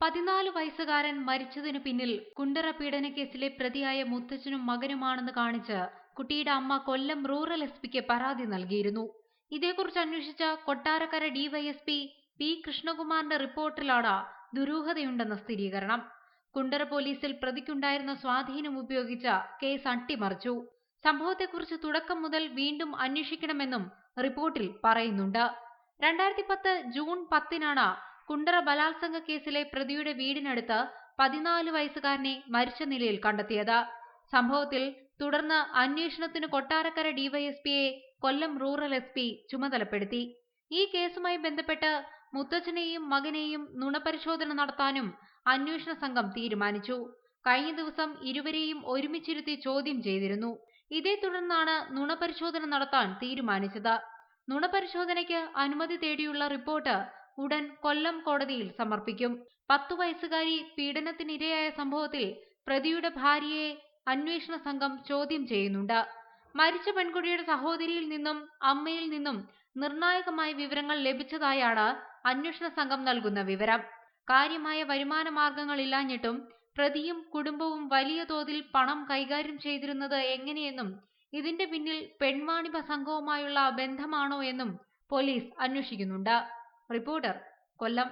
14 വയസ്സുകാരൻ മരിച്ചതിനു പിന്നിൽ കുണ്ടറ പീഡനക്കേസിലെ പ്രതിയായ മുത്തച്ഛനും മകനുമാണെന്ന് കാണിച്ച് കുട്ടിയുടെ അമ്മ കൊല്ലം റൂറൽ എസ്.പിക്ക് പരാതി നൽകിയിരുന്നു. ഇതേക്കുറിച്ച് അന്വേഷിച്ച കൊട്ടാരക്കര ഡിവൈഎസ്പി പി കൃഷ്ണകുമാറിന്റെ റിപ്പോർട്ടിലാണ് ദുരൂഹതയുണ്ടെന്ന സ്ഥിരീകരണം. കുണ്ടറ പോലീസിൽ പ്രതിക്കുണ്ടായിരുന്ന സ്വാധീനം ഉപയോഗിച്ച് കേസ് അട്ടിമറിച്ചു. സംഭവത്തെക്കുറിച്ച് തുടക്കം മുതൽ വീണ്ടും അന്വേഷിക്കണമെന്നും റിപ്പോർട്ടിൽ പറയുന്നുണ്ട്. 2010 ജൂൺ 10-നാണ് കുണ്ടറ ബലാത്സംഗ കേസിലെ പ്രതിയുടെ വീടിനടുത്ത് 14 വയസ്സുകാരനെ മരിച്ച നിലയിൽ കണ്ടെത്തിയത്. സംഭവത്തിൽ തുടർന്ന് അന്വേഷണത്തിന് കൊട്ടാരക്കര ഡിവൈഎസ്പിയെ കൊല്ലം റൂറൽ എസ്.പി ചുമതലപ്പെടുത്തി. ഈ കേസുമായി ബന്ധപ്പെട്ട് മുത്തച്ഛനെയും മകനെയും നുണപരിശോധന നടത്താനും അന്വേഷണ സംഘം തീരുമാനിച്ചു. കഴിഞ്ഞ ദിവസം ഇരുവരെയും ഒരുമിച്ചിരുത്തി ചോദ്യം ചെയ്തിരുന്നു. ഇതേ തുടർന്നാണ് നുണപരിശോധന നടത്താൻ തീരുമാനിച്ചത്. നുണപരിശോധനയ്ക്ക് അനുമതി തേടിയുള്ള റിപ്പോർട്ട് ഉടൻ കൊല്ലം കോടതിയിൽ സമർപ്പിക്കും. 10 വയസ്സുകാരി പീഡനത്തിനിരയായ സംഭവത്തിൽ പ്രതിയുടെ ഭാര്യയെ അന്വേഷണ സംഘം ചോദ്യം ചെയ്യുന്നുണ്ട്. മരിച്ച പെൺകുട്ടിയുടെ സഹോദരിയിൽ നിന്നും അമ്മയിൽ നിന്നും നിർണായകമായ വിവരങ്ങൾ ലഭിച്ചതായാണ് അന്വേഷണ സംഘം നൽകുന്ന വിവരം. കാര്യമായ വരുമാന മാർഗങ്ങളില്ലാഞ്ഞിട്ടും പ്രതിയും കുടുംബവും വലിയ തോതിൽ പണം കൈകാര്യം ചെയ്തിരുന്നത് എങ്ങനെയെന്നും ഇതിന്റെ പിന്നിൽ പെൺവാണിഭ സംഘവുമായുള്ള ബന്ധമാണോ എന്നും പോലീസ് അന്വേഷിക്കുന്നുണ്ട്. റിപ്പോർട്ടർ, കൊല്ലം.